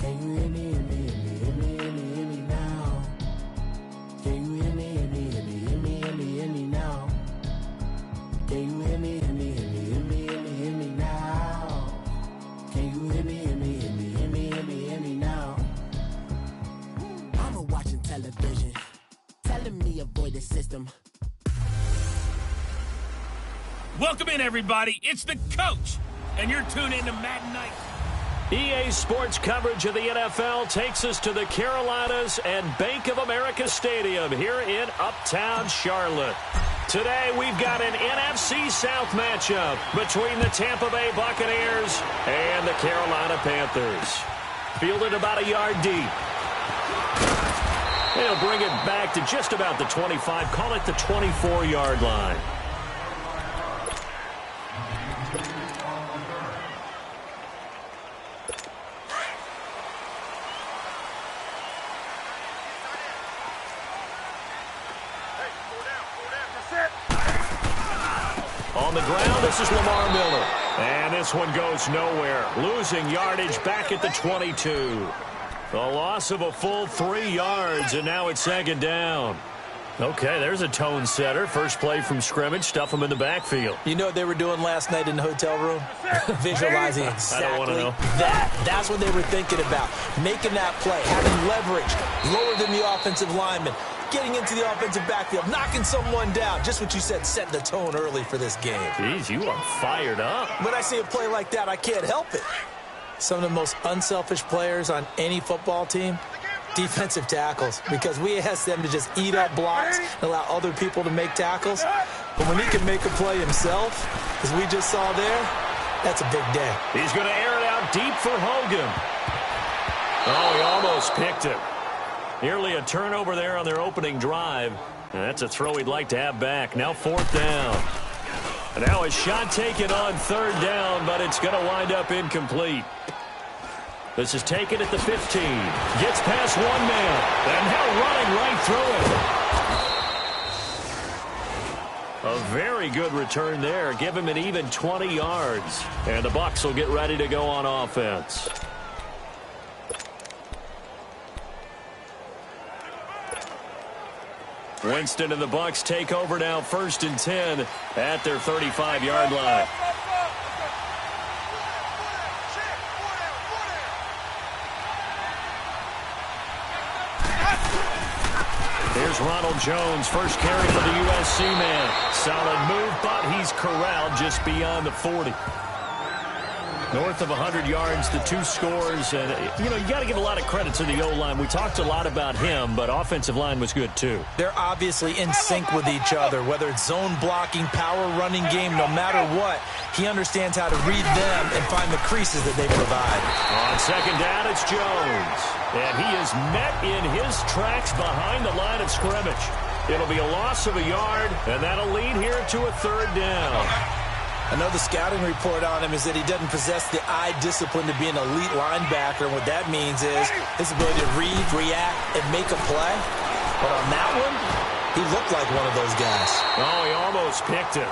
Can you hear me, hear me, hear me, hear me, hear me, hear me now? Can you hear me, hear me, hear me, hear me, hear me, hear me now? Can you hear me, hear me, hear me, hear me, hear me, hear me now? Can you hear me, hear me, hear me, hear me, hear me, hear me now? Mama watching television, telling me avoid the system. Welcome in, everybody. It's the coach, and you're tuned in to Madden Night. EA Sports coverage of the NFL takes us to the Carolinas and Bank of America Stadium here in Uptown Charlotte. Today, we've got an NFC South matchup between the Tampa Bay Buccaneers and the Carolina Panthers. Fielded about a yard deep. They'll bring it back to just about the 25, call it the 24-yard line. On the ground, this is Lamar Miller. And this one goes nowhere. Losing yardage back at the 22. A loss of a full 3 yards, and now it's second down. Okay, there's a tone setter. First play from scrimmage, stuff them in the backfield. You know what they were doing last night in the hotel room? Visualizing exactly I don't want to know. that. That's what they were thinking about. Making that play, having leverage, lower than the offensive lineman, getting into the offensive backfield, knocking someone down. Just what you said, set the tone early for this game. Jeez, you are fired up. When I see a play like that, I can't help it. Some of the most unselfish players on any football team, defensive tackles, because we ask them to just eat up blocks and allow other people to make tackles. But when he can make a play himself, as we just saw there, that's a big day. He's going to air it out deep for Hogan. Oh, he almost picked it. Nearly a turnover there on their opening drive. And that's a throw he'd like to have back. Now fourth down. And now a shot taken on third down, but it's going to wind up incomplete. This is taken at the 15. Gets past one man. And now running right through it. A very good return there. Give him an even 20 yards. And the Bucs will get ready to go on offense. Winston and the Bucs take over now, 1st and 10 at their 35-yard line. Here's Ronald Jones, first carry for the USC man. Solid move, but he's corralled just beyond the 40. North of 100 yards, the 2 scores. And, you know, you got to give a lot of credit to the O-line. We talked a lot about him, but offensive line was good, too. They're obviously in sync with each other, whether it's zone blocking, power running game, no matter what. He understands how to read them and find the creases that they provide. On second down, it's Jones. And he is met in his tracks behind the line of scrimmage. It'll be a loss of a yard, and that'll lead here to a third down. I know the scouting report on him is that he doesn't possess the eye discipline to be an elite linebacker. And what that means is his ability to read, react, and make a play. But on that one, he looked like one of those guys. Oh, he almost picked it.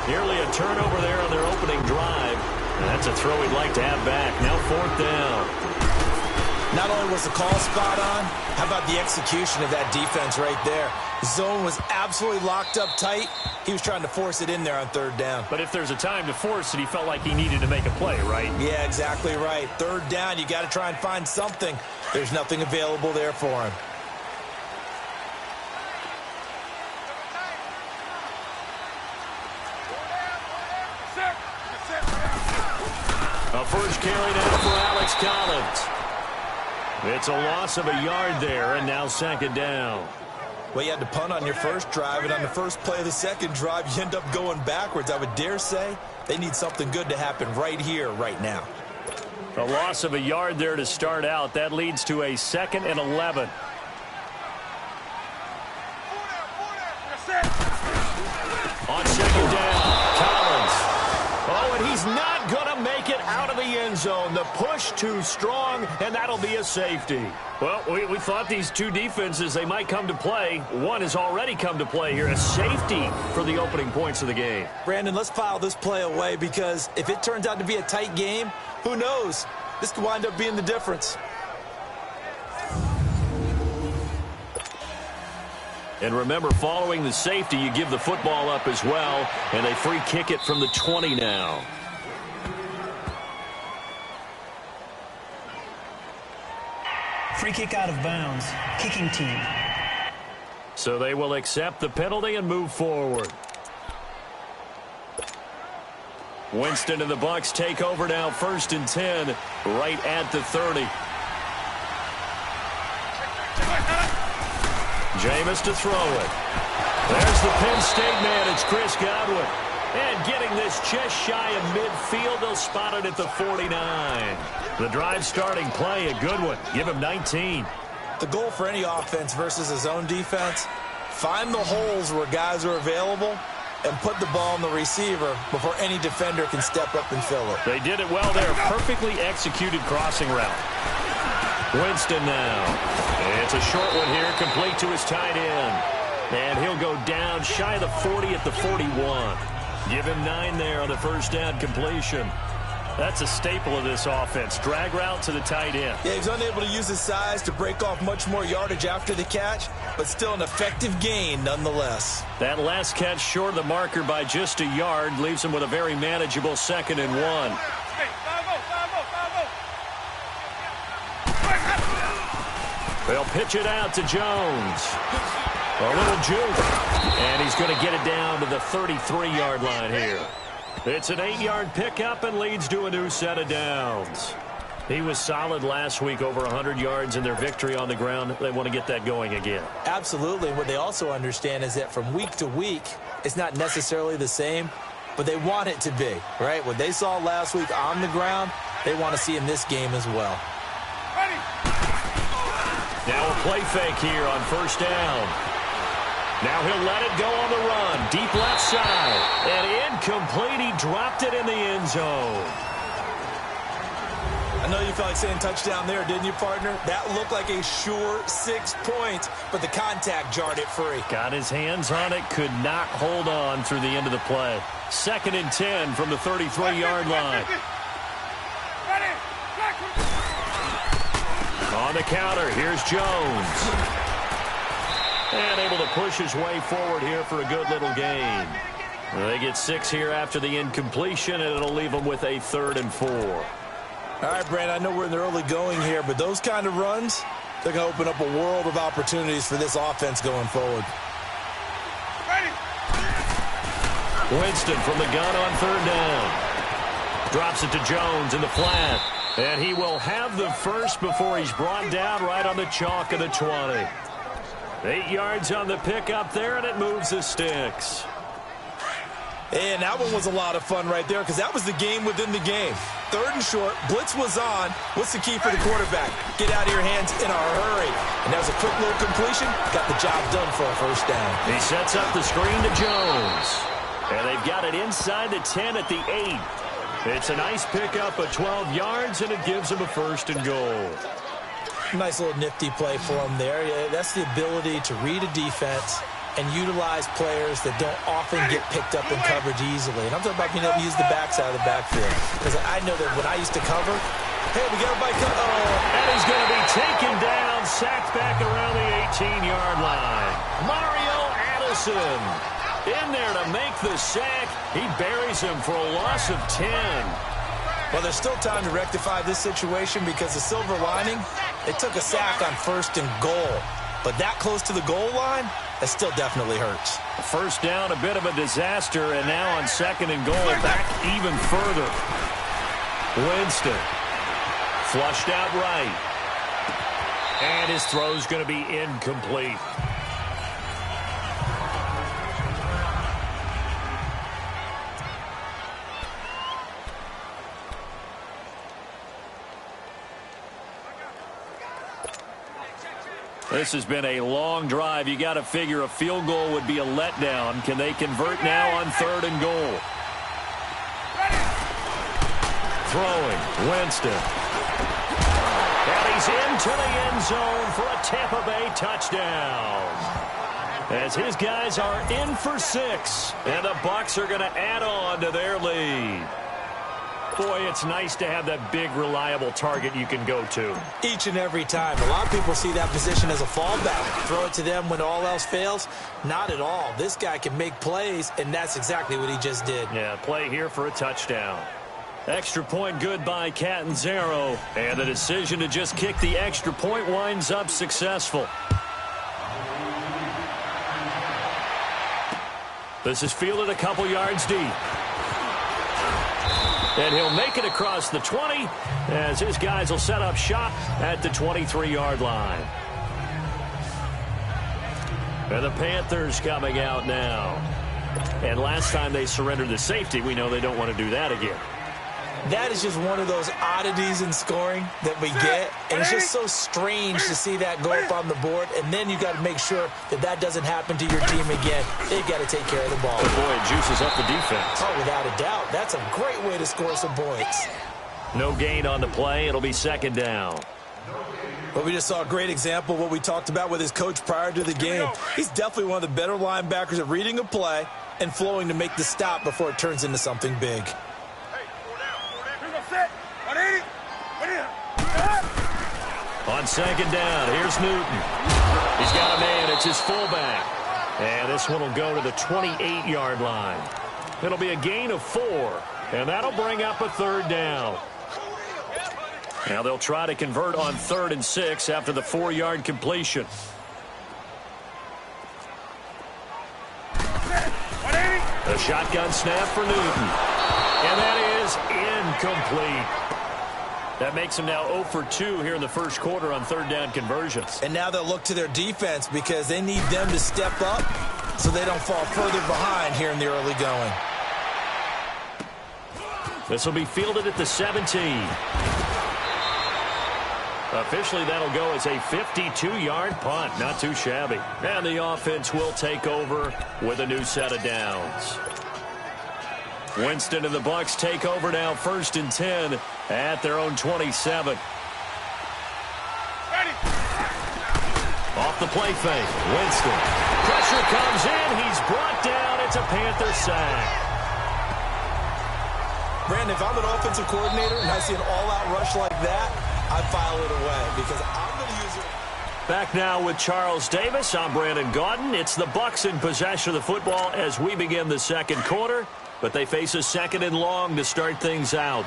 Nearly a turnover there on their opening drive. And that's a throw he'd like to have back. Now fourth down. Not only was the call spot on, how about the execution of that defense right there? Zone was absolutely locked up tight. He was trying to force it in there on third down. But if there's a time to force it, he felt like he needed to make a play, right? Yeah, exactly right. Third down, you got to try and find something. There's nothing available there for him. A first carry now for Alex Collins. It's a loss of a yard there, and now second down. Well, you had to punt on your first drive, and on the first play of the second drive, you end up going backwards. I would dare say they need something good to happen right here, right now. A loss of a yard there to start out. That leads to a 2nd and 11. On second down, Collins. Oh, and he's not going to make it out of the end zone. The push too strong, and that'll be a safety. Well, we thought these two defenses, they might come to play. One has already come to play here. A safety for the opening points of the game. Brandon, let's file this play away because if it turns out to be a tight game, who knows? This could wind up being the difference. And remember, following the safety, you give the football up as well, and they free kick it from the 20 now. Free kick out of bounds. Kicking team. So they will accept the penalty and move forward. Winston and the Bucs take over now, 1st and 10, right at the 30. Jameis to throw it. There's the Penn State man. It's Chris Godwin. And getting this just shy of midfield, they'll spot it at the 49. The drive starting play, a good one. Give him 19. The goal for any offense versus a zone defense, find the holes where guys are available and put the ball on the receiver before any defender can step up and fill it. They did it well there. Perfectly executed crossing route. Winston now. It's a short one here, complete to his tight end. And he'll go down shy of the 40 at the 41. Give him 9 there on the first down completion. That's a staple of this offense. Drag route to the tight end. Yeah, he's unable to use his size to break off much more yardage after the catch, but still an effective gain nonetheless. That last catch short of the marker by just a yard leaves him with a very manageable 2nd and 1. They'll pitch it out to Jones. A little juke. And he's going to get it down to the 33-yard line here. It's an 8-yard pickup and leads to a new set of downs. He was solid last week, over 100 yards in their victory on the ground. They want to get that going again. Absolutely. What they also understand is that from week to week, it's not necessarily the same, but they want it to be, right? What they saw last week on the ground, they want to see in this game as well. Now a play fake here on 1st down. Now he'll let it go on the run. Deep left side. And incomplete. He dropped it in the end zone. I know you felt like saying touchdown there, didn't you, partner? That looked like a sure 6 points, but the contact jarred it free. Got his hands on it. Could not hold on through the end of the play. 2nd and 10 from the 33-yard line. On the counter, here's Jones. And able to push his way forward here for a good little gain. They get 6 here after the incompletion, and it'll leave them with a 3rd and 4. All right, Brandon, I know we're in the early going here, but those kind of runs, they're going to open up a world of opportunities for this offense going forward. Winston from the gun on 3rd down. Drops it to Jones in the flat. And he will have the first before he's brought down right on the chalk of the 20. 8 yards on the pickup there, and it moves the sticks. And that one was a lot of fun right there because that was the game within the game. 3rd and short, blitz was on. What's the key for the quarterback? Get out of your hands in a hurry. And that was a quick little completion. Got the job done for a 1st down. He sets up the screen to Jones. And they've got it inside the 10 at the 8. It's a nice pickup of 12 yards, and it gives him a 1st and goal. Nice little nifty play for him there. Yeah, that's the ability to read a defense and utilize players that don't often get picked up in coverage easily. And I'm talking about being able to use the backside of the backfield. Because I know that when I used to cover, hey, we got everybody cover. Oh. And he's going to be taken down, sacked back around the 18-yard line. Mario Addison in there to make the sack. He buries him for a loss of 10. Well, there's still time to rectify this situation because the silver lining, it took a sack on 1st and goal. But that close to the goal line, that still definitely hurts. 1st down, a bit of a disaster, and now on 2nd and goal, back even further. Winston flushed out right. And his throw's going to be incomplete. This has been a long drive. You got to figure a field goal would be a letdown. Can they convert now on 3rd and goal? Throwing, Winston. And he's into the end zone for a Tampa Bay touchdown. As his guys are in for 6, and the Bucs are going to add on to their lead. Boy, it's nice to have that big, reliable target you can go to. Each and every time. A lot of people see that position as a fallback. Throw it to them when all else fails. Not at all. This guy can make plays, and that's exactly what he just did. Yeah, play here for a touchdown. Extra point good by Catanzaro. And the decision to just kick the extra point winds up successful. This is fielded a couple yards deep. And he'll make it across the 20 as his guys will set up shop at the 23-yard line. And the Panthers coming out now. And last time they surrendered the safety, we know they don't want to do that again. That is just one of those oddities in scoring that we get. And it's just so strange to see that go up on the board. And then you got to make sure that that doesn't happen to your team again. They've got to take care of the ball. But boy, it juices up the defense. Oh, without a doubt. That's a great way to score some points. No gain on the play. It'll be second down. Well, we just saw a great example of what we talked about with his coach prior to the game. He's definitely one of the better linebackers at reading a play and flowing to make the stop before it turns into something big. On second down, here's Newton. He's got a man. It's his fullback. And this one will go to the 28-yard line. It'll be a gain of 4. And that'll bring up a third down. Now they'll try to convert on 3rd and 6 after the 4-yard completion. A shotgun snap for Newton. And that is incomplete. That makes them now 0 for 2 here in the first quarter on 3rd down conversions. And now they'll look to their defense because they need them to step up so they don't fall further behind here in the early going. This will be fielded at the 17. Officially, that'll go as a 52-yard punt. Not too shabby. And the offense will take over with a new set of downs. Winston and the Bucs take over now, 1st and 10 at their own 27. Off the play fake, Winston. Pressure comes in. He's brought down. It's a Panther sack. Brandon, if I'm an offensive coordinator and I see an all-out rush like that, I file it away because I'm going to use it. Back now with Charles Davis. I'm Brandon Gaudin. It's the Bucs in possession of the football as we begin the second quarter. But they face a 2nd and long to start things out.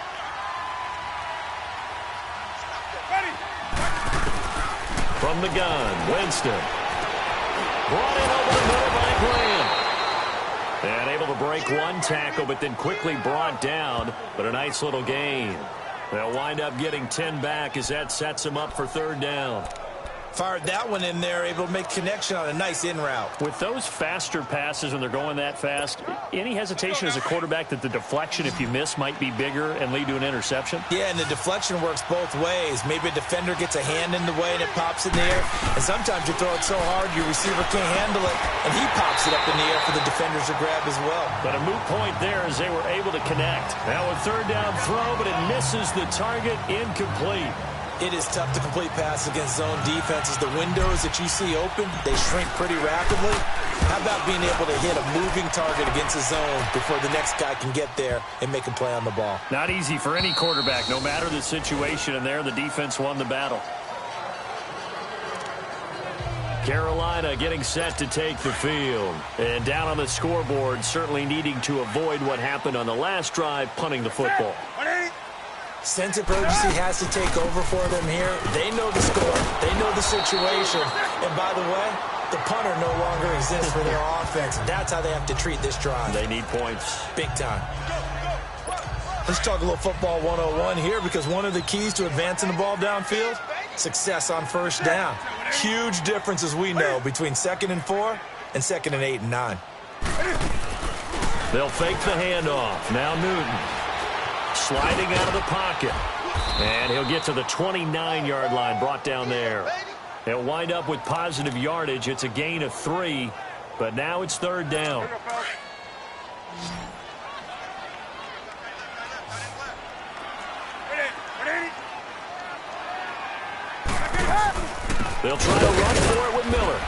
From the gun, Winston. Brought in over the middle by Graham. And able to break one tackle, but then quickly brought down. But a nice little gain. They'll wind up getting 10 back as that sets them up for 3rd down. Fired that one in there, able to make connection on a nice in route. With those faster passes when they're going that fast, any hesitation as a quarterback that the deflection, if you miss, might be bigger and lead to an interception? Yeah, and the deflection works both ways. Maybe a defender gets a hand in the way and it pops in the air. And sometimes you throw it so hard your receiver can't handle it, and he pops it up in the air for the defenders to grab as well. But a moot point there as they were able to connect. Now a 3rd down throw, but it misses the target, incomplete. It is tough to complete passes against zone defenses. The windows that you see open, they shrink pretty rapidly. How about being able to hit a moving target against a zone before the next guy can get there and make a play on the ball? Not easy for any quarterback, no matter the situation, and there the defense won the battle. Carolina getting set to take the field. And down on the scoreboard, certainly needing to avoid what happened on the last drive, punting the football. Sense of urgency has to take over for them here. They know the score. They know the situation. And by the way, the punter no longer exists for their offense. That's how they have to treat this drive. They need points. Big time. Let's talk a little football 101 here because one of the keys to advancing the ball downfield, success on 1st down. Huge difference, as we know, between 2nd and 4 and 2nd and 8 and 9. They'll fake the handoff. Now Newton. Sliding out of the pocket. And he'll get to the 29-yard line, brought down there. He'll wind up with positive yardage. It's a gain of 3, but now it's 3rd down. They'll try to run for it with Miller.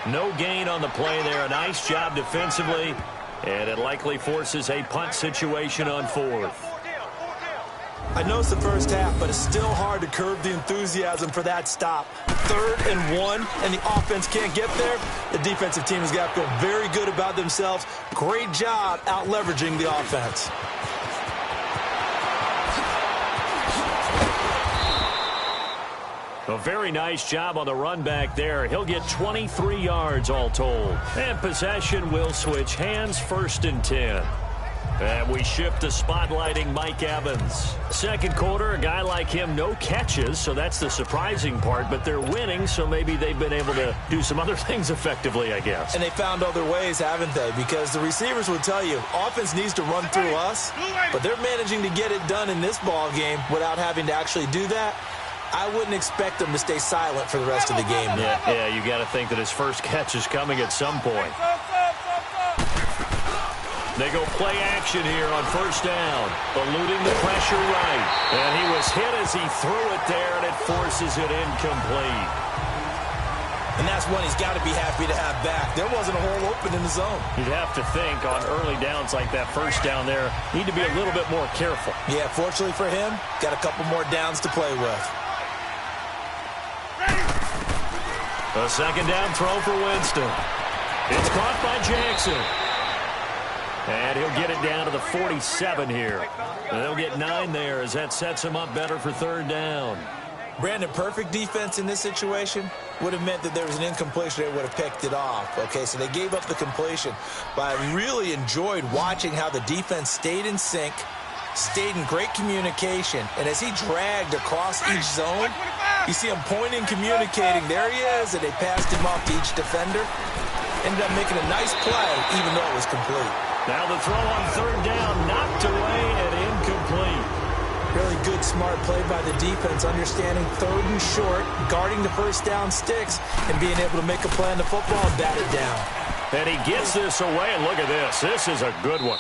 No gain on the play there. A nice job defensively. And it likely forces a punt situation on fourth. I know it's the first half, but it's still hard to curb the enthusiasm for that stop. 3rd and 1, and the offense can't get there. The defensive team has got to feel very good about themselves. Great job out leveraging the offense. A very nice job on the run back there. He'll get 23 yards all told. And possession will switch hands, 1st and 10. And we shift to spotlighting Mike Evans. Second quarter, a guy like him, no catches, so that's the surprising part. But they're winning, so maybe they've been able to do some other things effectively, I guess. And they found other ways, haven't they? Because the receivers will tell you, offense needs to run through us, but they're managing to get it done in this ball game without having to actually do that. I wouldn't expect them to stay silent for the rest of the game. Yeah, you got to think that his first catch is coming at some point. They go play action here on 1st down, eluding the pressure right. And he was hit as he threw it there, and it forces it incomplete. And that's one he's got to be happy to have back. There wasn't a hole open in the zone. You'd have to think on early downs like that 1st down there, need to be a little bit more careful. Yeah, fortunately for him, got a couple more downs to play with. A 2nd down throw for Winston. It's caught by Jackson. And he'll get it down to the 47 here. And they'll get 9 there as that sets him up better for 3rd down. Brandon, perfect defense in this situation would have meant that there was an incompletion. They would have picked it off. Okay, so they gave up the completion. But I really enjoyed watching how the defense stayed in sync, stayed in great communication. And as he dragged across each zone, you see him pointing, communicating. There he is, and they passed him off to each defender. Ended up making a nice play, even though it was complete. Now the throw on 3rd down, knocked away and incomplete. Really good, smart play by the defense, understanding 3rd and short, guarding the 1st down sticks, and being able to make a play on the football and bat it down. And he gets this away, and look at this. This is a good one.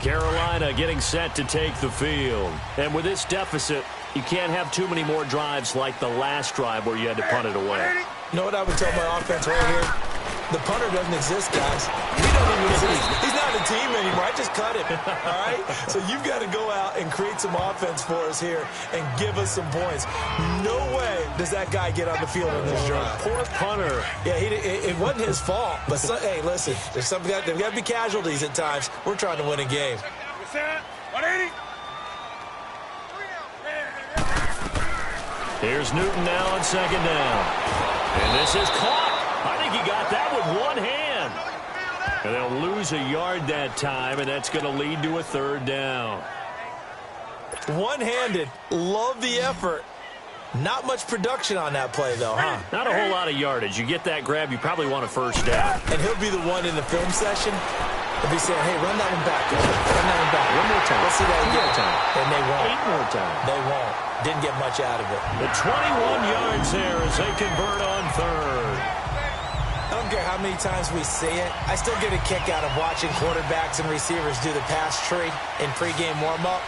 Carolina getting set to take the field. And with this deficit, you can't have too many more drives like the last drive where you had to punt it away. You know what I would tell my offense right here? The punter doesn't exist, guys. He doesn't even exist. He's not a team anymore. I just cut him, all right? So you've got to go out and create some offense for us here and give us some points. No way does that guy get on the field in this drive. Poor punter. Yeah, it wasn't his fault. But, hey, listen, there's there've got to be casualties at times. We're trying to win a game. 180. Here's Newton now on 2nd down. And this is caught. I think he got that with one hand. And they'll lose a yard that time, and that's going to lead to a 3rd down. One-handed. Love the effort. Not much production on that play, though, huh? Not a whole lot of yardage. You get that grab, you probably want a 1st down. And he'll be the one in the film session. He'll be saying, hey, run that one back. Run that one back. One more time. Let's see that again. Time. And they won't. 8 more times. They won't. Didn't get much out of it. The 21 yards there as they convert on 3rd. I don't care how many times we see it. I still get a kick out of watching quarterbacks and receivers do the pass tree in pregame warm-up.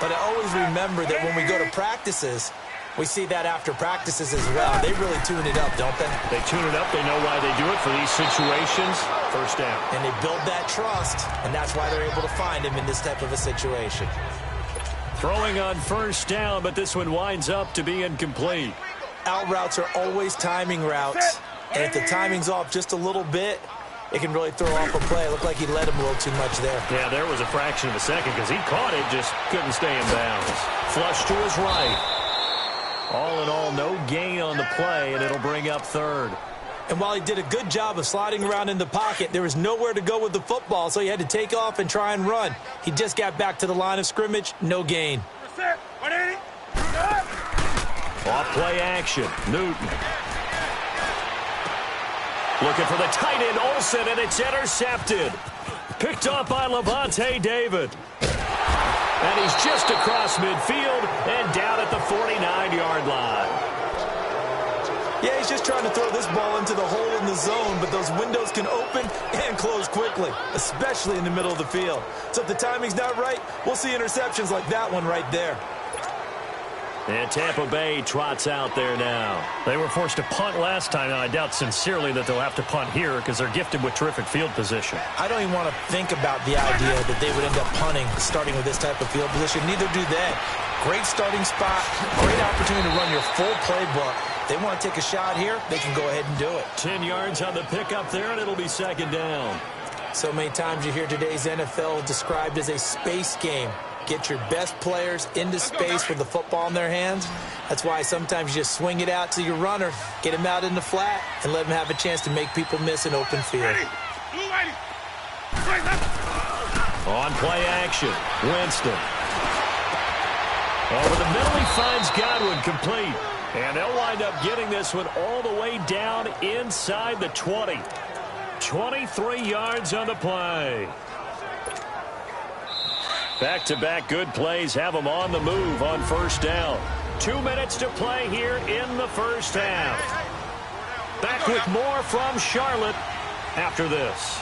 But I always remember that when we go to practices, we see that after practices as well. They really tune it up, don't they? They tune it up. They know why they do it for these situations. 1st down. And they build that trust, and that's why they're able to find him in this type of a situation. Throwing on 1st down, but this one winds up to be incomplete. Out routes are always timing routes. And if the timing's off just a little bit, it can really throw off a play. It looked like he led him a little too much there. Yeah, there was a fraction of a second because he caught it, just couldn't stay in bounds. Flush to his right. All in all, no gain on the play, and it'll bring up 3rd. And while he did a good job of sliding around in the pocket, there was nowhere to go with the football, so he had to take off and try and run. He just got back to the line of scrimmage, no gain. Off play action, Newton. Looking for the tight end, Olsen, and it's intercepted. Picked up by Levante David. And he's just across midfield and down at the 49-yard line. Yeah, he's just trying to throw this ball into the hole in the zone, but those windows can open and close quickly, especially in the middle of the field. So if the timing's not right, we'll see interceptions like that one right there. And Tampa Bay trots out there now. They were forced to punt last time. Now, I doubt sincerely that they'll have to punt here because they're gifted with terrific field position. I don't even want to think about the idea that they would end up punting starting with this type of field position. Neither do they. Great starting spot, great opportunity to run your full playbook. They want to take a shot here, they can go ahead and do it. 10 yards on the pickup there, and it'll be second down. So many times you hear today's NFL described as a space game. Get your best players into space with the football in their hands. That's why sometimes you just swing it out to your runner, get him out in the flat, and let him have a chance to make people miss an open field. On play action, Winston. Over the middle, he finds Godwin complete. And they'll wind up getting this one all the way down inside the 20. 23 yards on the play. Back-to-back good plays have them on the move on first down. 2 minutes to play here in the first half. Back with more from Charlotte after this.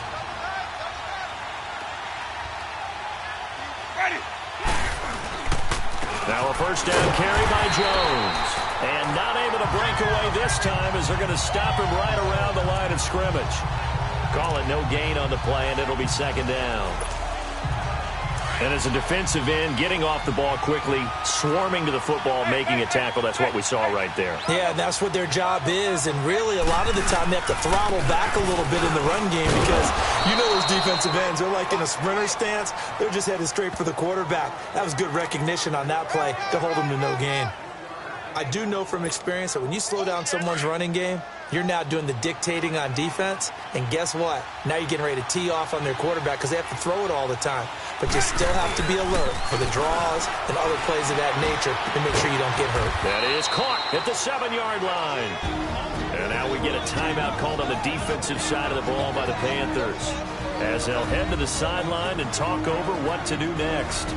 Now a first down carry by Jones. And not able to break away this time as they're going to stop him right around the line of scrimmage. Call it no gain on the play, and it'll be second down. And as a defensive end, getting off the ball quickly, swarming to the football, making a tackle, that's what we saw right there. Yeah, that's what their job is, and really a lot of the time they have to throttle back a little bit in the run game because you know those defensive ends, they're like in a sprinter stance. They're just headed straight for the quarterback. That was good recognition on that play to hold them to no gain. I do know from experience that when you slow down someone's running game, you're now doing the dictating on defense, and guess what? Now you're getting ready to tee off on their quarterback because they have to throw it all the time. But you still have to be alert for the draws and other plays of that nature to make sure you don't get hurt. That is caught at the 7-yard line. And now we get a timeout called on the defensive side of the ball by the Panthers as they'll head to the sideline and talk over what to do next.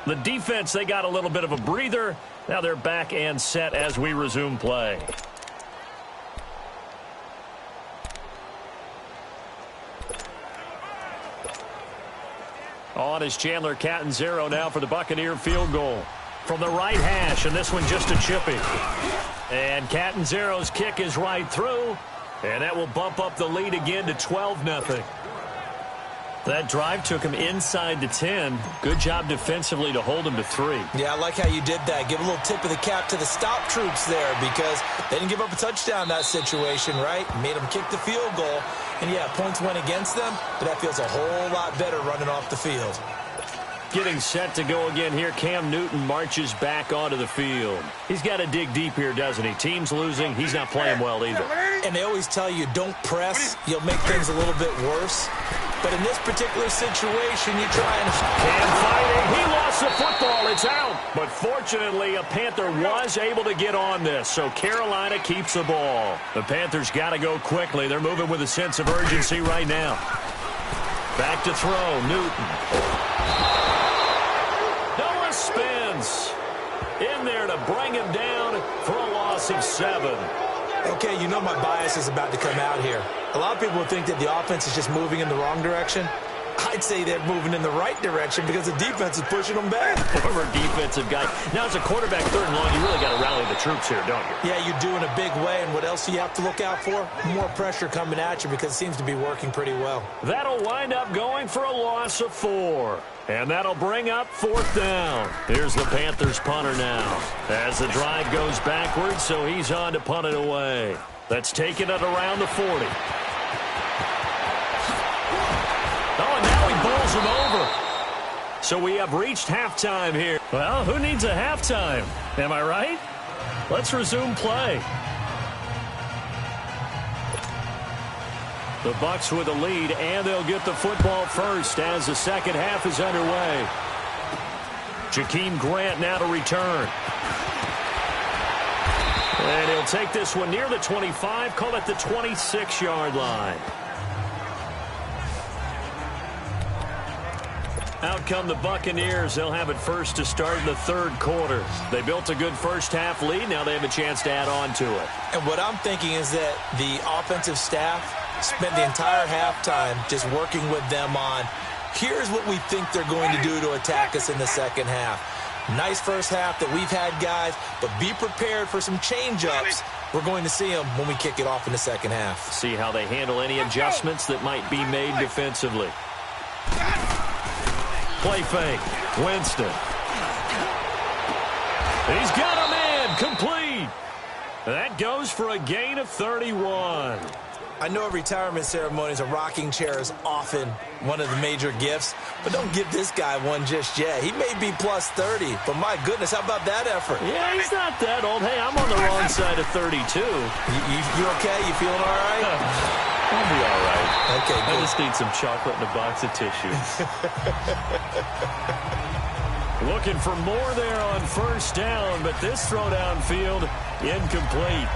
The defense, they got a little bit of a breather. Now they're back and set as we resume play. On is Chandler Catanzaro now for the Buccaneer field goal. From the right hash, and this one just a chippy. And Catanzaro's kick is right through, and that will bump up the lead again to 12-0. That drive took him inside the 10. Good job defensively to hold him to 3. Yeah, I like how you did that. Give a little tip of the cap to the stop troops there because they didn't give up a touchdown in that situation, right? Made them kick the field goal. And, yeah, points went against them, but that feels a whole lot better running off the field. Getting set to go again here, Cam Newton marches back onto the field. He's got to dig deep here, doesn't he? Team's losing. He's not playing well either. And they always tell you, don't press. You'll make things a little bit worse. But in this particular situation, you try and... Cam fighting. He lost the football. It's out. But fortunately, a Panther was able to get on this, so Carolina keeps the ball. The Panthers got to go quickly. They're moving with a sense of urgency right now. Back to throw. Newton. Noah spins. In there to bring him down for a loss of 7. Okay, you know my bias is about to come out here. A lot of people think that the offense is just moving in the wrong direction. I'd say they're moving in the right direction because the defense is pushing them back. Former defensive guy. Now, as a quarterback, 3rd and long, you really got to rally the troops here, don't you? Yeah, you do in a big way. And what else do you have to look out for? More pressure coming at you because it seems to be working pretty well. That'll wind up going for a loss of 4. And that'll bring up 4th down. Here's the Panthers punter now. As the drive goes backwards, so he's on to punt it away. That's taking it around the 40. Oh, and now he bowls him over. So we have reached halftime here. Well, who needs a halftime? Am I right? Let's resume play. The Bucs with a lead, and they'll get the football first as the second half is underway. Jakeem Grant now to return. And he'll take this one near the 25, call it the 26-yard line. Out come the Buccaneers. They'll have it first to start in the 3rd quarter. They built a good first-half lead. Now they have a chance to add on to it. And what I'm thinking is that the offensive staff spent the entire halftime just working with them on, here's what we think they're going to do to attack us in the second half. Nice first half that we've had, guys, but be prepared for some change-ups. We're going to see them when we kick it off in the second half. See how they handle any adjustments that might be made defensively. Play fake. Winston. He's got a man. Complete. That goes for a gain of 31. I know at retirement ceremonies, a rocking chair is often one of the major gifts, but don't give this guy one just yet. He may be plus 30, but my goodness, how about that effort? Yeah, he's not that old. Hey, I'm on the wrong side of 32. You okay? You feeling all right? I'll be all right. Okay, good. I just need some chocolate and a box of tissue. Looking for more there on first down, but this throw downfield, incomplete.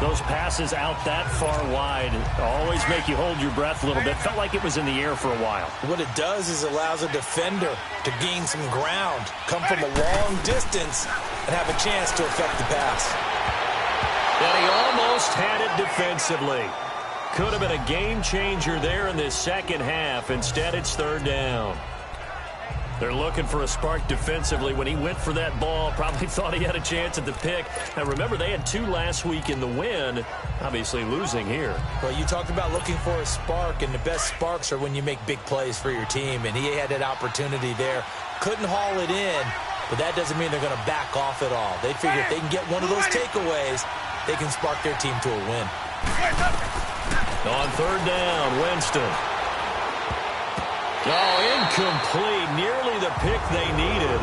Those passes out that far wide always make you hold your breath a little bit. Felt like it was in the air for a while. What it does is allows a defender to gain some ground, come from a long distance, and have a chance to affect the pass. And he almost had it defensively. Could have been a game changer there in this second half. Instead, it's third down. They're looking for a spark defensively. When he went for that ball, probably thought he had a chance at the pick. Now, remember, they had 2 last week in the win, obviously losing here. Well, you talked about looking for a spark, and the best sparks are when you make big plays for your team, and he had that opportunity there. Couldn't haul it in, but that doesn't mean they're going to back off at all. They figure if they can get one of those takeaways, they can spark their team to a win. On third down, Winston. Oh, incomplete. Nearly the pick they needed.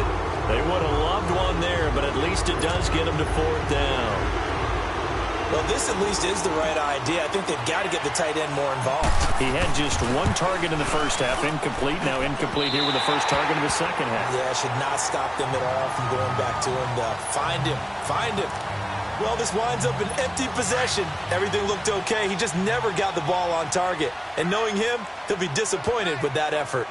They would have loved one there, but at least it does get them to fourth down. Well, this at least is the right idea. I think they've got to get the tight end more involved. He had just 1 target in the first half, incomplete. Now incomplete here with the first target in the second half. Yeah, should not stop them at all from going back to him. Find him. Find him. Well, this winds up an empty possession. Everything looked okay. He just never got the ball on target. And knowing him, he'll be disappointed with that effort.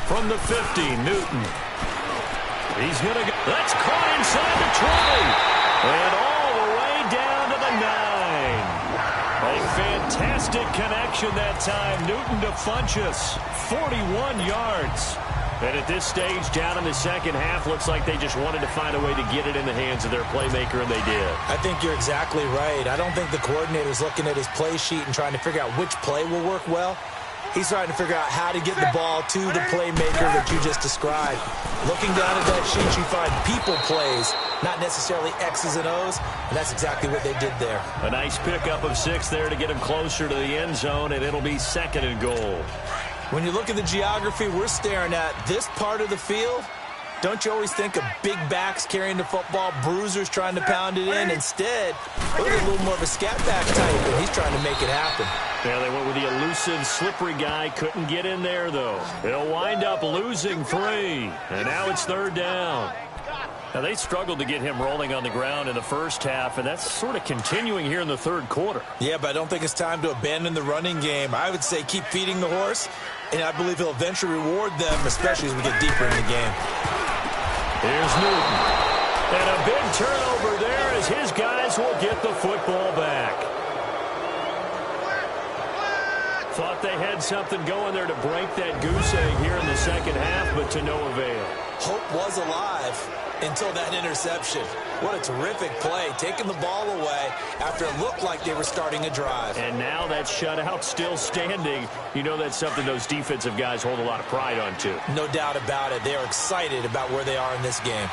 From the 50, Newton. He's going to go. That's caught inside the 20. And all the way down to the 9. A fantastic connection that time. Newton to Funchess. 41 yards. And at this stage, down in the second half, looks like they just wanted to find a way to get it in the hands of their playmaker, and they did. I think you're exactly right. I don't think the coordinator's looking at his play sheet and trying to figure out which play will work well. He's trying to figure out how to get the ball to the playmaker that you just described. Looking down at that sheet, you find people plays, not necessarily X's and O's, and that's exactly what they did there. A nice pickup of 6 there to get him closer to the end zone, and it'll be 2nd and goal. When you look at the geography we're staring at, this part of the field, don't you always think of big backs carrying the football, bruisers trying to pound it in? Instead, look at a little more of a scat back type, and he's trying to make it happen. Yeah, they went with the elusive, slippery guy. Couldn't get in there, though. It'll wind up losing 3, and now it's third down. Now, they struggled to get him rolling on the ground in the first half, and that's sort of continuing here in the third quarter. Yeah, but I don't think it's time to abandon the running game. I would say keep feeding the horse, and I believe he'll eventually reward them, especially as we get deeper in the game. Here's Newton. And a big turnover there as his guys will get the football back. Thought they had something going there to break that goose egg here in the second half, but to no avail. Hope was alive until that interception. What a terrific play, taking the ball away after it looked like they were starting a drive. And now that shutout still standing. You know that's something those defensive guys hold a lot of pride on, too. No doubt about it. They are excited about where they are in this game.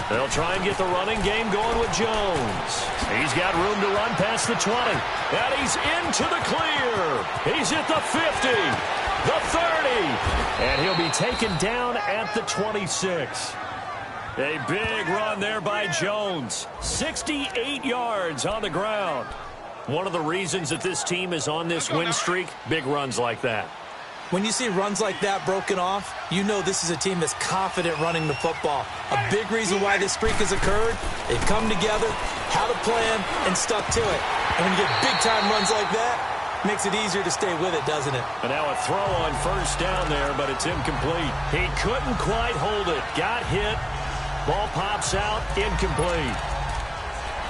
They'll try and get the running game going with Jones. He's got room to run past the 20. And he's into the clear. He's at the 50, the 30. And he'll be taken down at the 26. A big run there by Jones. 68 yards on the ground. One of the reasons that this team is on this win streak, big runs like that. When you see runs like that broken off, you know this is a team that's confident running the football. A big reason why this streak has occurred, they've come together, had a plan, and stuck to it. And when you get big-time runs like that, it makes it easier to stay with it, doesn't it? And now a throw on first down there, but it's incomplete. He couldn't quite hold it. Got hit, Ball pops out, incomplete.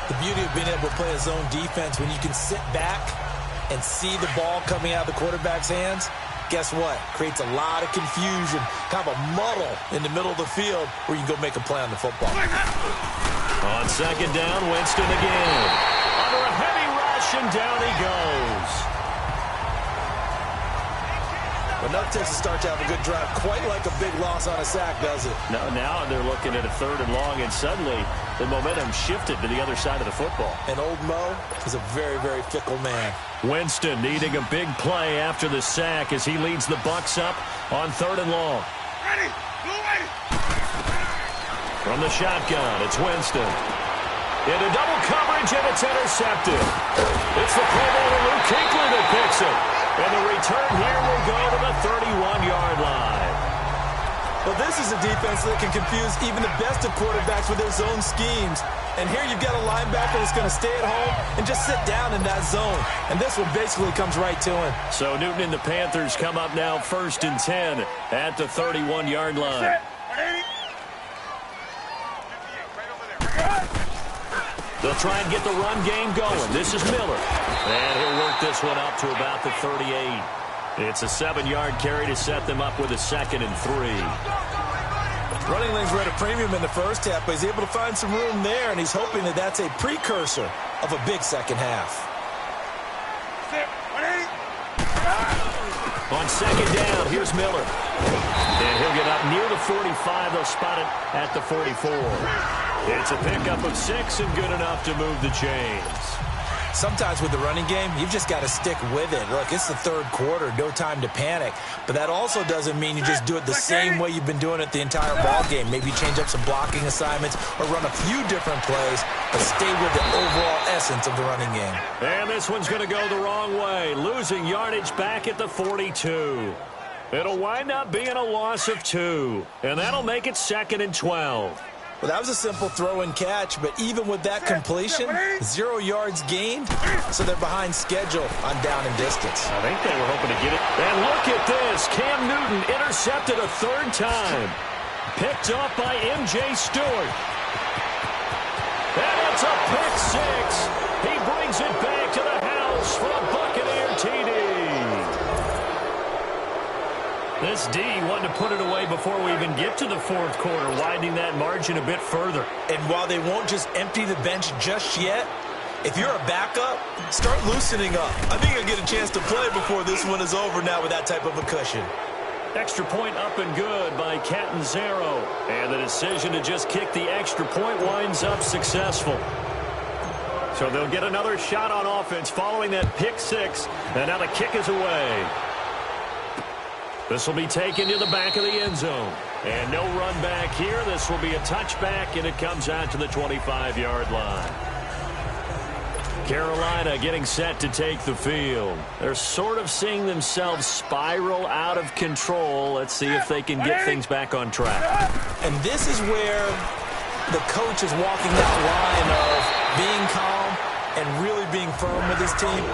The beauty of being able to play a zone defense when you can sit back and see the ball coming out of the quarterback's hands, guess what? Creates a lot of confusion, kind of a muddle in the middle of the field where you can go make a play on the football. On second down, Winston again. Under a heavy rush, and down he goes. But nothing takes a start to have a good drive, quite like a big loss on a sack, does it? No, now they're looking at a 3rd and long, and suddenly the momentum shifted to the other side of the football. And old Mo is a very, very fickle man. Winston needing a big play after the sack as he leads the Bucs up on 3rd and long. Ready, blue way. From the shotgun, it's Winston. Into double coverage, and it's intercepted. It's the Pro Bowler Luke Kuechly that picks it. And the return here will go to the 31-yard line. Well, this is a defense that can confuse even the best of quarterbacks with their zone schemes. And here you've got a linebacker that's going to stay at home and just sit down in that zone. And this one basically comes right to him. So Newton and the Panthers come up now 1st and 10 at the 31-yard line. They'll try and get the run game going. This is Miller. And he'll work this one up to about the 38. It's a 7-yard carry to set them up with a 2nd and 3. Running lanes were at a premium in the first half, but he's able to find some room there, and he's hoping that that's a precursor of a big second half. On second down, here's Miller. And he'll get up near the 45. They'll spot it at the 44. It's a pickup of 6 and good enough to move the chains. Sometimes with the running game, you've just got to stick with it. Look, it's the 3rd quarter, no time to panic. But that also doesn't mean you just do it the same way you've been doing it the entire ball game. Maybe change up some blocking assignments or run a few different plays, but stay with the overall essence of the running game. And this one's going to go the wrong way, losing yardage back at the 42. It'll wind up being a loss of 2, and that'll make it 2nd and 12. Well, that was a simple throw and catch, but even with that completion, 0 yards gained, so they're behind schedule on down and distance. I think they were hoping to get it. And look at this. Cam Newton intercepted a 3rd time. Picked off by M.J. Stewart. And it's a pick 6. He brings it back to the house for a Buccaneer TD. This D wanted to put it away before we even get to the 4th quarter, widening that margin a bit further. And while they won't just empty the bench just yet, if you're a backup, start loosening up. I think you'll get a chance to play before this one is over now with that type of a cushion. Extra point up and good by Catanzaro. And the decision to just kick the extra point winds up successful. So they'll get another shot on offense following that pick 6. And now the kick is away. This will be taken to the back of the end zone. And no run back here. This will be a touchback, and it comes out to the 25-yard line. Carolina getting set to take the field. They're sort of seeing themselves spiral out of control. Let's see if they can get things back on track. And this is where the coach is walking that line of being calm and really being firm with his team.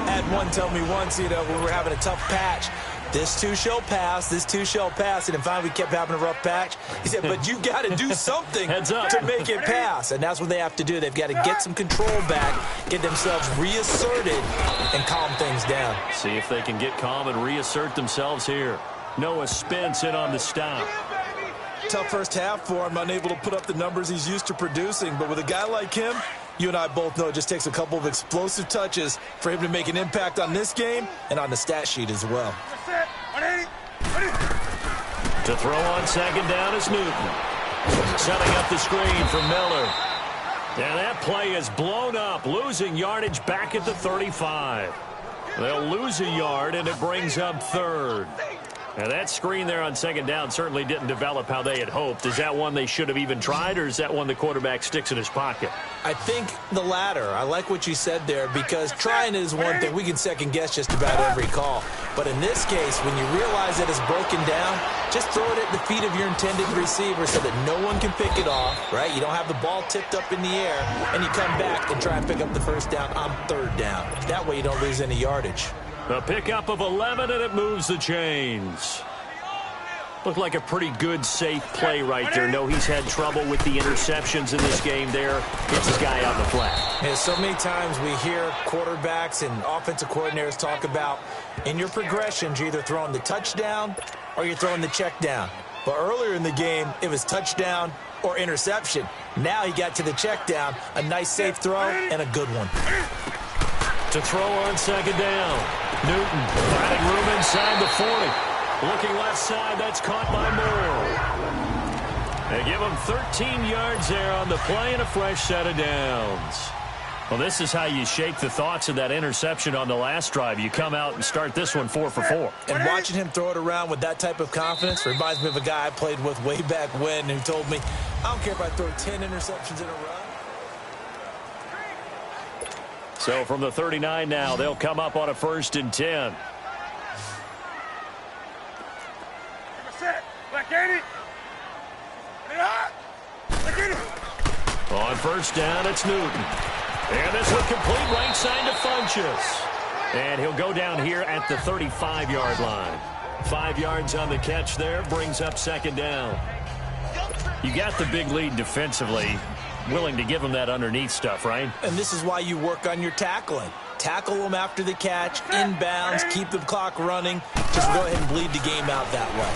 I had one tell me once, when we were having a tough patch, this too shall pass, this too shall pass. And finally we kept having a rough patch. He said, but you got to do something to make it pass. And that's what they have to do. They've got to get some control back, get themselves reasserted, and calm things down. See if they can get calm and reassert themselves here. Noah Spence in on the stop. Tough first half for him, unable to put up the numbers he's used to producing. But with a guy like him, you and I both know it just takes a couple of explosive touches for him to make an impact on this game and on the stat sheet as well. To throw on second down is Newton. Setting up the screen for Miller. And that play is blown up, losing yardage back at the 35. They'll lose a yard, and it brings up 3rd. Now, that screen there on second down certainly didn't develop how they had hoped. Is that one they should have even tried, or is that one the quarterback sticks in his pocket? I think the latter. I like what you said there, because trying is one thing. We can second-guess just about every call. But in this case, when you realize that it's broken down, just throw it at the feet of your intended receiver so that no one can pick it off, right? You don't have the ball tipped up in the air, and you come back and try and pick up the first down on 3rd down. That way you don't lose any yardage. A pickup of 11, and it moves the chains. Looked like a pretty good, safe play right there. No, he's had trouble with the interceptions in this game there. Gets his guy out in the flat. Yeah, so many times we hear quarterbacks and offensive coordinators talk about in your progressions, you're either throwing the touchdown or you're throwing the check down. But earlier in the game, it was touchdown or interception. Now he got to the check down, a nice safe throw, and a good one. To throw on second down. Newton finding room inside the 40. Looking left side, that's caught by Moore. They give him 13 yards there on the play and a fresh set of downs. Well, this is how you shake the thoughts of that interception on the last drive. You come out and start this one 4 for 4. And watching him throw it around with that type of confidence reminds me of a guy I played with way back when who told me, I don't care if I throw 10 interceptions in a row. So from the 39 now, they'll come up on a 1st and 10. On 1st down, it's Newton. And this one complete right side to Funchess. And he'll go down here at the 35-yard line. 5 yards on the catch there, brings up 2nd down. You got the big lead defensively. Willing to give him that underneath stuff, right? And this is why you work on your tackling. Tackle them after the catch, inbounds, keep the clock running. Just go ahead and bleed the game out that way.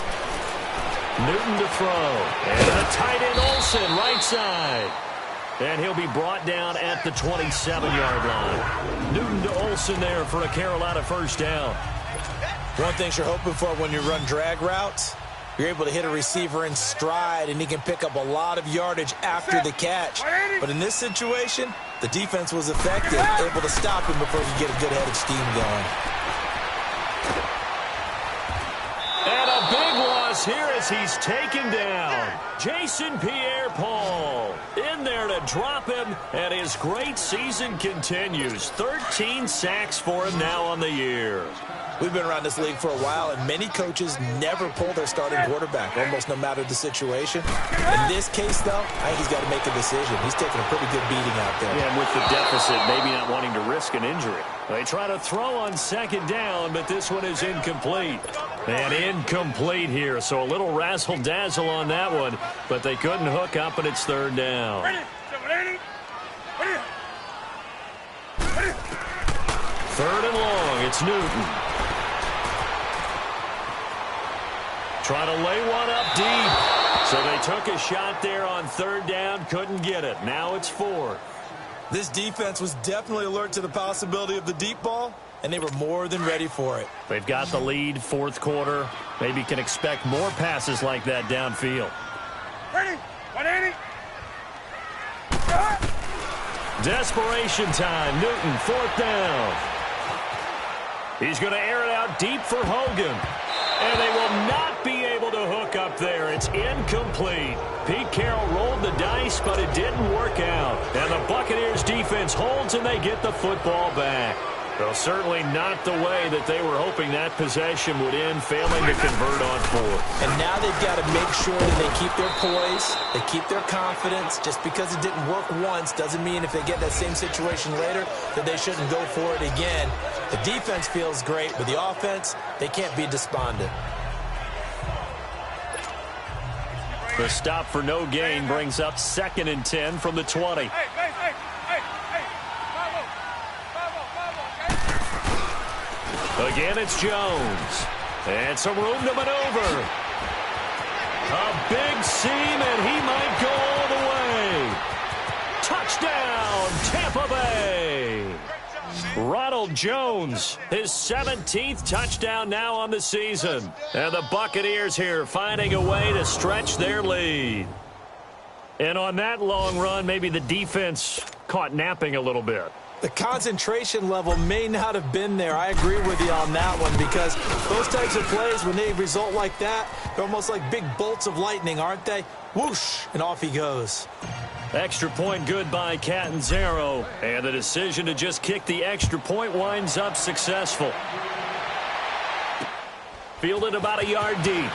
Newton to throw. And a tight end Olsen, right side. And he'll be brought down at the 27-yard line. Newton to Olsen there for a Carolina 1st down. One thing you're hoping for when you run drag routes, you're able to hit a receiver in stride, and he can pick up a lot of yardage after the catch. But in this situation, the defense was effective, able to stop him before he could get a good head of steam going. And a big loss here as he's taken down. Jason Pierre-Paul in there to drop him, and his great season continues. 13 sacks for him now on the year. We've been around this league for a while, and many coaches never pull their starting quarterback, almost no matter the situation. In this case, though, I think he's got to make a decision. He's taking a pretty good beating out there. Yeah, and with the deficit, maybe not wanting to risk an injury. They try to throw on 2nd down, but this one is incomplete. And incomplete here, so a little razzle-dazzle on that one, but they couldn't hook up, and it's 3rd down. 3rd and long, it's Newton. Trying to lay one up deep. So they took a shot there on 3rd down, couldn't get it. Now it's 4th. This defense was definitely alert to the possibility of the deep ball, and they were more than ready for it. They've got the lead, 4th quarter. Maybe can expect more passes like that downfield. Ready, 180. Desperation time. Newton, 4th down. He's going to air it out deep for Hogan. And they will not be able to hook up there. It's incomplete. Pete Carroll rolled the dice, but it didn't work out. And the Buccaneers defense holds, and they get the football back. Well, certainly not the way that they were hoping that possession would end, failing to convert on 4th. And now they've got to make sure that they keep their poise, they keep their confidence. Just because it didn't work once doesn't mean if they get that same situation later that they shouldn't go for it again. The defense feels great, but the offense, they can't be despondent. The stop for no gain brings up 2nd and 10 from the 20. Again, it's Jones. And some room to maneuver. A big seam, and he might go all the way. Touchdown, Tampa Bay. Ronald Jones, his 17th touchdown now on the season. And the Buccaneers here finding a way to stretch their lead. And on that long run, maybe the defense caught napping a little bit. The concentration level may not have been there. I agree with you on that one, because those types of plays, when they result like that, they're almost like big bolts of lightning, aren't they? Whoosh, and off he goes. Extra point good by Catanzaro. And the decision to just kick the extra point winds up successful. Fielded about a yard deep.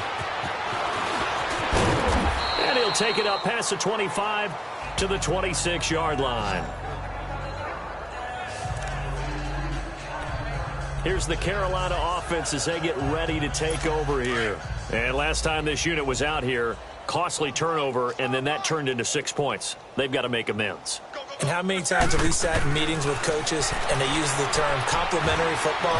And he'll take it up past the 25 to the 26-yard line. Here's the Carolina offense as they get ready to take over here. And last time this unit was out here, costly turnover, and then that turned into 6 points. They've got to make amends. And how many times have we sat in meetings with coaches and they use the term complementary football?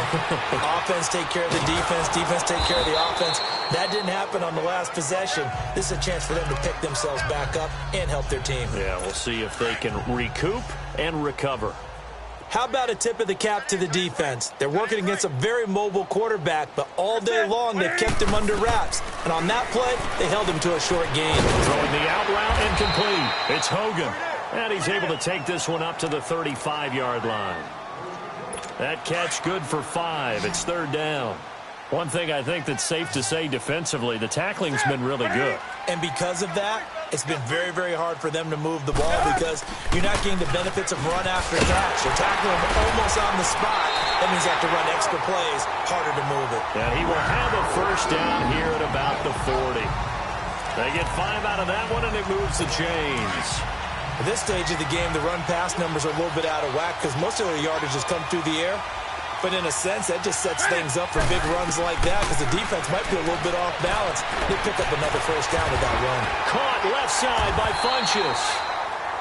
Offense take care of the defense, defense take care of the offense. That didn't happen on the last possession. This is a chance for them to pick themselves back up and help their team. Yeah, we'll see if they can recoup and recover. How about a tip of the cap to the defense? They're working against a very mobile quarterback, but all day long they've kept him under wraps. And on that play, they held him to a short gain. Throwing the out route incomplete. It's Hogan. And he's able to take this one up to the 35-yard line. That catch good for 5. It's 3rd down. One thing I think that's safe to say defensively, the tackling's been really good. And because of that, it's been very, very hard for them to move the ball because you're not getting the benefits of run after catch. You're tackling them almost on the spot. That means you have to run extra plays, harder to move it. And he will have a first down here at about the 40. They get 5 out of that one, and it moves the chains. At this stage of the game, the run-pass numbers are a little bit out of whack because most of their yardage has come through the air. But in a sense, that just sets things up for big runs like that because the defense might be a little bit off balance. They pick up another first down with that run. Caught left side by Funchess.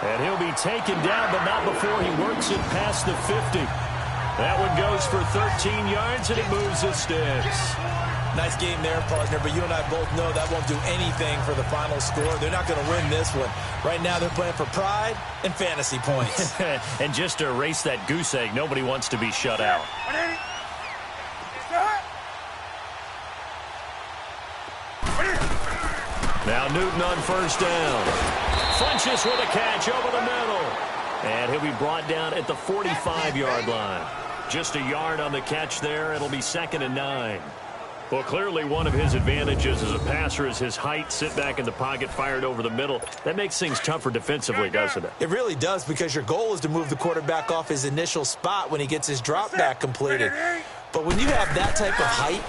And he'll be taken down, but not before he works it past the 50. That one goes for 13 yards, and it moves the sticks. Nice game there, partner, but you and I both know that won't do anything for the final score. They're not going to win this one. Right now, they're playing for pride and fantasy points. And just to erase that goose egg, nobody wants to be shut out. Now Newton on first down. Funchess with a catch over the middle. And he'll be brought down at the 45-yard line. Just a yard on the catch there. It'll be 2nd and 9. Well, clearly one of his advantages as a passer is his height, sit back in the pocket, fired over the middle. That makes things tougher defensively, doesn't it? It really does because your goal is to move the quarterback off his initial spot when he gets his drop back completed. But when you have that type of height,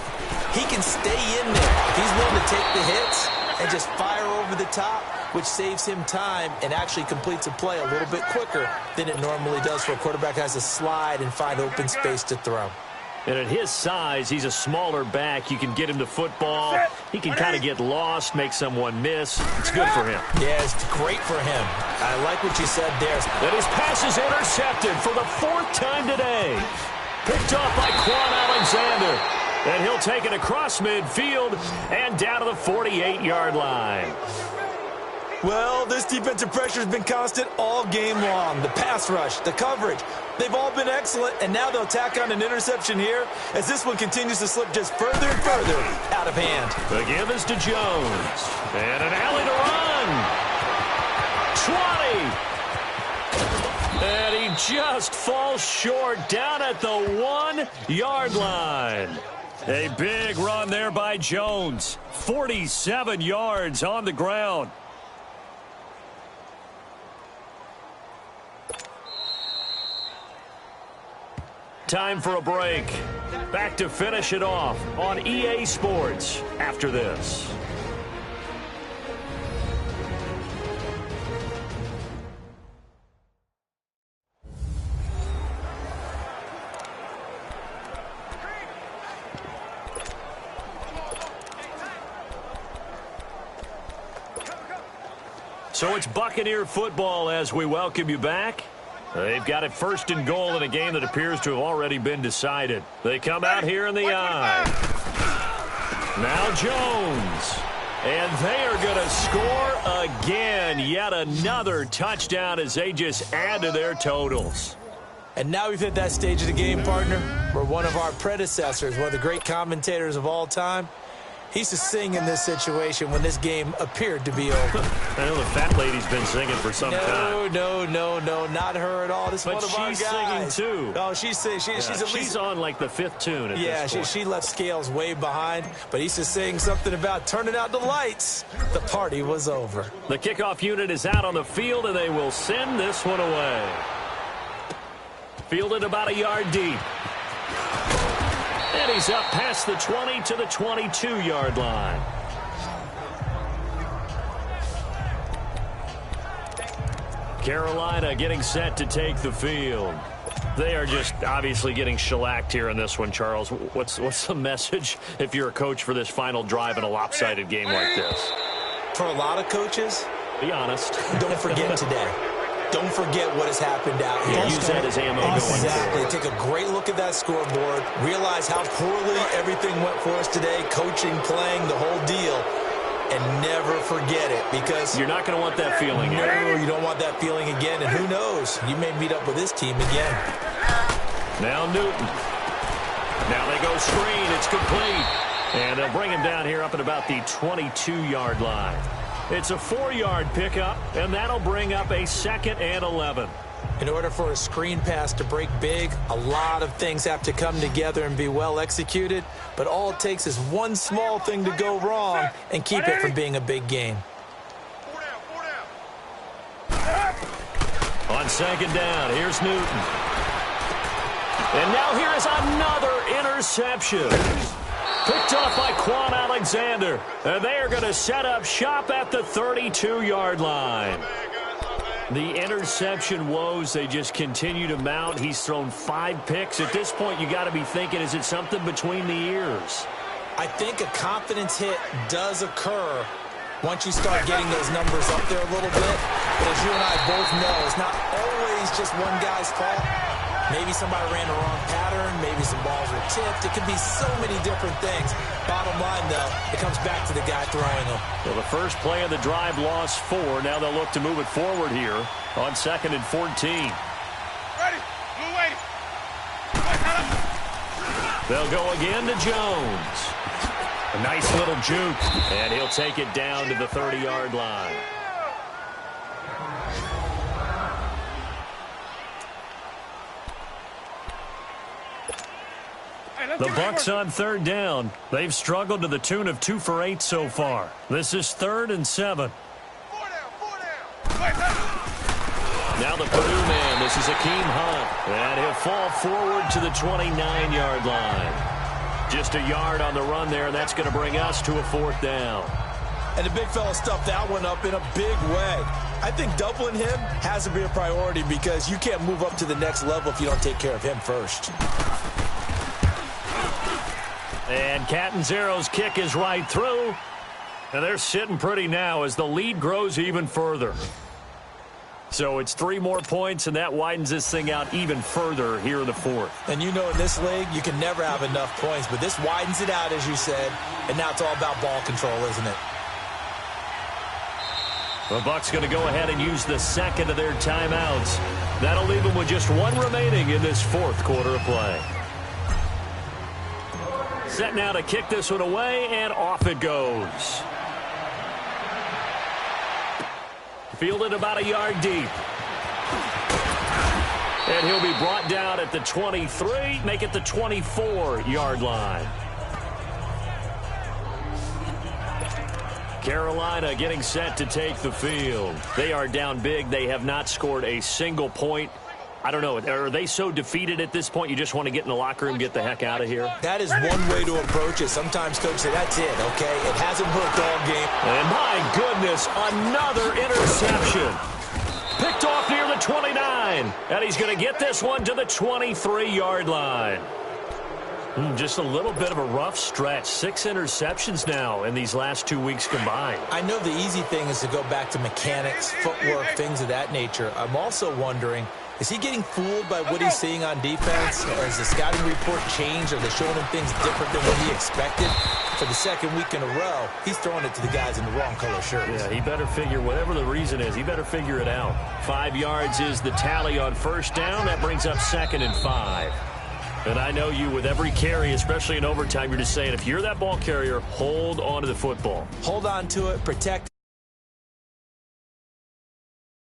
he can stay in there. He's willing to take the hits and just fire over the top, which saves him time and actually completes a play a little bit quicker than it normally does for a quarterback who has to slide and find open space to throw. And at his size, he's a smaller back. You can get him to football. He can kind of get lost, make someone miss. It's good for him. Yeah, it's great for him. I like what you said there. And his pass is intercepted for the 4th time today. Picked off by Quan Alexander. And he'll take it across midfield and down to the 48-yard line. Well, this defensive pressure has been constant all game long. The pass rush, the coverage, they've all been excellent, and now they'll tack on an interception here as this one continues to slip just further and further out of hand. The give is to Jones. And an alley to run. 20. And he just falls short down at the 1-yard line. A big run there by Jones. 47 yards on the ground. Time for a break. Back to finish it off on EA Sports after this. So it's Buccaneer football as we welcome you back. They've got it 1st and goal in a game that appears to have already been decided. They come out here in the eye. Now Jones. And they are going to score again. Yet another touchdown as they just add to their totals. And now we've hit that stage of the game, partner, where one of our predecessors, one of the great commentators of all time, he used to sing in this situation when this game appeared to be over. I know the fat lady's been singing for some time. No, not her at all. This is one of our guys. But she's singing, too. No, she's singing. She's on, like, the 5th tune at this point. She left Scales way behind. But he used to sing something about turning out the lights. The party was over. The kickoff unit is out on the field, and they will send this one away. Fielded about a yard deep. And he's up past the 20 to the 22-yard line. Carolina getting set to take the field. They are just obviously getting shellacked here in this one, Charles. What's the message if you're a coach for this final drive in a lopsided game like this? For a lot of coaches, be honest. Don't forget today. Don't forget what has happened out here. Use that as ammo going forward. Exactly. Take a great look at that scoreboard. Realize how poorly everything went for us today. Coaching, playing, the whole deal. And never forget it, because you're not going to want that feeling again. No, you don't want that feeling again. And who knows? You may meet up with this team again. Now Newton. Now they go screen. It's complete. And they'll bring him down here up at about the 22-yard line. It's a 4-yard pickup, and that'll bring up a 2nd and 11. In order for a screen pass to break big, a lot of things have to come together and be well executed. But all it takes is one small thing to go wrong and keep it from being a big gain. On 2nd down, here's Newton. And now here is another interception. Picked up by Quan Alexander. And they are going to set up shop at the 32-yard line. The interception woes, they just continue to mount. He's thrown 5 picks. At this point, you got to be thinking, is it something between the ears? I think a confidence hit does occur once you start getting those numbers up there a little bit. But as you and I both know, it's not always just one guy's fault. Maybe somebody ran the wrong pattern. Maybe some balls were tipped. It could be so many different things. Bottom line, though, it comes back to the guy throwing them. Well, the first play of the drive lost 4. Now they'll look to move it forward here on 2nd and 14. Ready. Blue waiting. They'll go again to Jones. A nice little juke. And he'll take it down to the 30-yard line. The Bucs on 3rd down. They've struggled to the tune of 2 for 8 so far. This is 3rd and 7. 4 down. Now the Purdue man. This is Akeem Hunt. And he'll fall forward to the 29-yard line. Just a yard on the run there, and that's going to bring us to a 4th down. And the big fella stuffed that one up in a big way. I think doubling him has to be a priority, because you can't move up to the next level if you don't take care of him first. And Catanzaro's kick is right through. And they're sitting pretty now as the lead grows even further. So it's 3 more points, and that widens this thing out even further here in the 4th. And you know, in this league, you can never have enough points, but this widens it out, as you said, and now it's all about ball control, isn't it? The Bucs going to go ahead and use the 2nd of their timeouts. That'll leave them with just 1 remaining in this 4th quarter of play. Set now to kick this one away, and off it goes. Fielded about a yard deep. And he'll be brought down at the 23, make it the 24-yard line. Carolina getting set to take the field. They are down big. They have not scored a single point. I don't know. Are they so defeated at this point you just want to get in the locker room and get the heck out of here? That is one way to approach it. Sometimes coaches say, that's it, okay? It hasn't worked all game. And my goodness, another interception. Picked off near the 29. And he's going to get this one to the 23-yard line. Just a little bit of a rough stretch. 6 interceptions now in these last 2 weeks combined. I know the easy thing is to go back to mechanics, footwork, things of that nature. I'm also wondering, is he getting fooled by what he's seeing on defense? Has the scouting report changed? Are they showing him things different than what he expected? For the 2nd week in a row, he's throwing it to the guys in the wrong color shirts. Yeah, he better figure, whatever the reason is, he better figure it out. 5 yards is the tally on 1st down. That brings up 2nd and 5. And I know you, with every carry, especially in overtime, you're just saying, if you're that ball carrier, hold on to the football. Hold on to it, protect